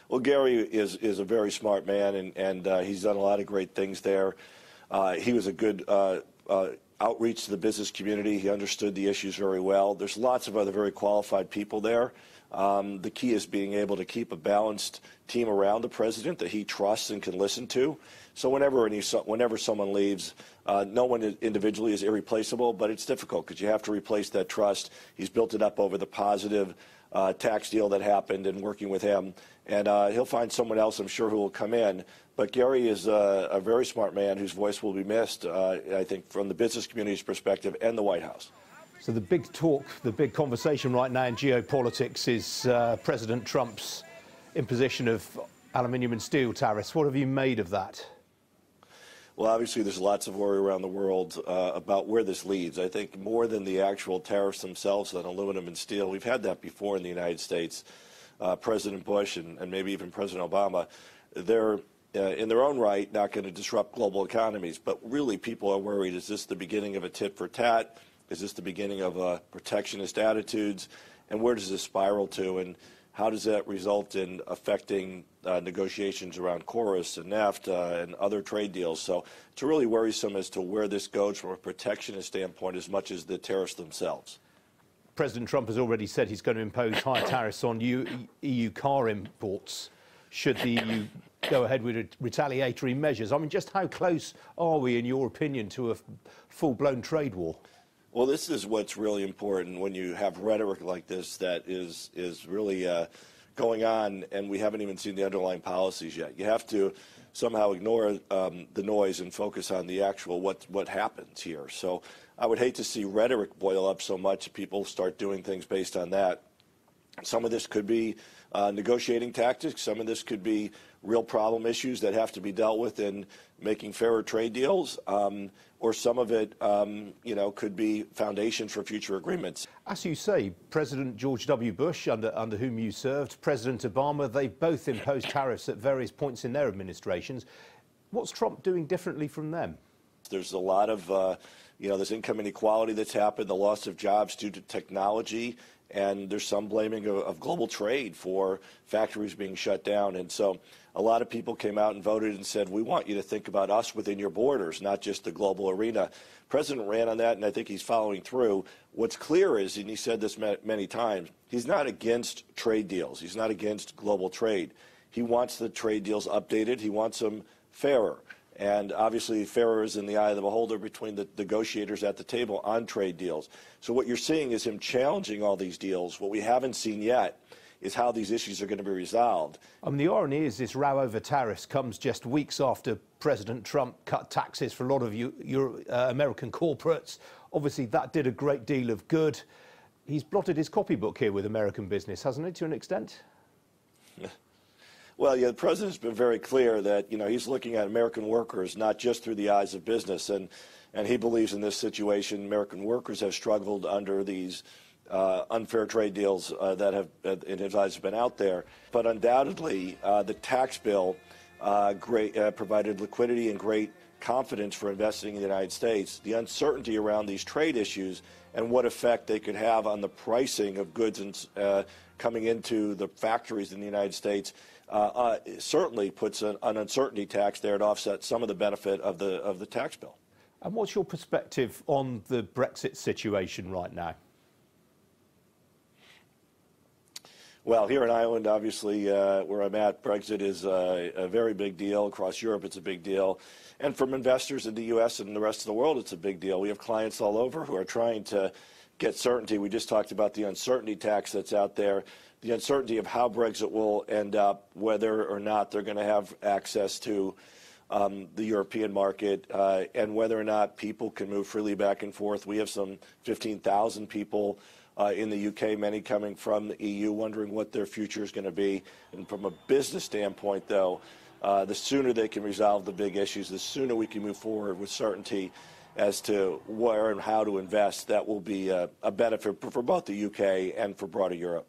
Well, Gary is a very smart man, and he's done a lot of great things there. He was a good outreach to the business community. He understood the issues very well. There's lots of other very qualified people there. The key is being able to keep a balanced team around the president that he trusts and can listen to. So whenever someone leaves, no one individually is irreplaceable, but it's difficult because you have to replace that trust. He's built it up over the positive tax deal that happened and working with him. And he'll find someone else, I'm sure, who will come in. But Gary is a very smart man whose voice will be missed, I think, from the business community's perspective and the White House. So the big talk, the big conversation right now in geopolitics is President Trump's imposition of aluminium and steel tariffs. What have you made of that? Well, obviously, there's lots of worry around the world about where this leads. I think more than the actual tariffs themselves on aluminum and steel. We've had that before in the United States. President Bush and maybe even President Obama, they're in their own right not going to disrupt global economies. But really, people are worried, is this the beginning of a tit for tat? Is this the beginning of protectionist attitudes? And where does this spiral to? And how does that result in affecting negotiations around Chorus and NAFTA and other trade deals? So it's really worrisome as to where this goes from a protectionist standpoint as much as the tariffs themselves. President Trump has already said he's going to impose higher tariffs on EU car imports should the EU go ahead with retaliatory measures. I mean, just how close are we, in your opinion, to a full-blown trade war? Well, this is what's really important when you have rhetoric like this that is really going on, and we haven't even seen the underlying policies yet. You have to somehow ignore the noise and focus on the actual what happens here. So I would hate to see rhetoric boil up so much people start doing things based on that. Some of this could be negotiating tactics. Some of this could be real problem issues that have to be dealt with in making fairer trade deals. Or some of it, could be foundations for future agreements. As you say, President George W. Bush, under whom you served, President Obama, they both imposed tariffs at various points in their administrations. What's Trump doing differently from them? There's a lot of, there's income inequality that's happened, the loss of jobs due to technology, and there's some blaming of global trade for factories being shut down. And so a lot of people came out and voted and said, we want you to think about us within your borders, not just the global arena. President ran on that, and I think he's following through. What's clear is, and he said this many times, he's not against trade deals. He's not against global trade. He wants the trade deals updated. He wants them fairer. And obviously, fairer is in the eye of the beholder between the negotiators at the table on trade deals. So what you're seeing is him challenging all these deals. What we haven't seen yet is how these issues are going to be resolved. The irony is this row over tariffs comes just weeks after President Trump cut taxes for a lot of American corporates. Obviously, that did a great deal of good. He's blotted his copybook here with American business, hasn't he, to an extent? Well, yeah, the president's been very clear that, he's looking at American workers not just through the eyes of business. And he believes in this situation, American workers have struggled under these unfair trade deals that have, in his eyes, been out there. But undoubtedly, the tax bill provided liquidity and great confidence for investing in the United States. The uncertainty around these trade issues and what effect they could have on the pricing of goods and coming into the factories in the United States certainly puts an uncertainty tax there to offset some of the benefit of the tax bill. And what's your perspective on the Brexit situation right now? Well, here in Ireland, obviously, where I'm at, Brexit is a very big deal. Across Europe, it's a big deal. And from investors in the U.S. and the rest of the world, it's a big deal. We have clients all over who are trying to get certainty. We just talked about the uncertainty tax that's out there, the uncertainty of how Brexit will end up, whether or not they're going to have access to the European market, and whether or not people can move freely back and forth. We have some 15,000 people in the UK, many coming from the EU, wondering what their future is going to be. And from a business standpoint, though, the sooner they can resolve the big issues, the sooner we can move forward with certainty as to where and how to invest. That will be a benefit for both the UK and for broader Europe.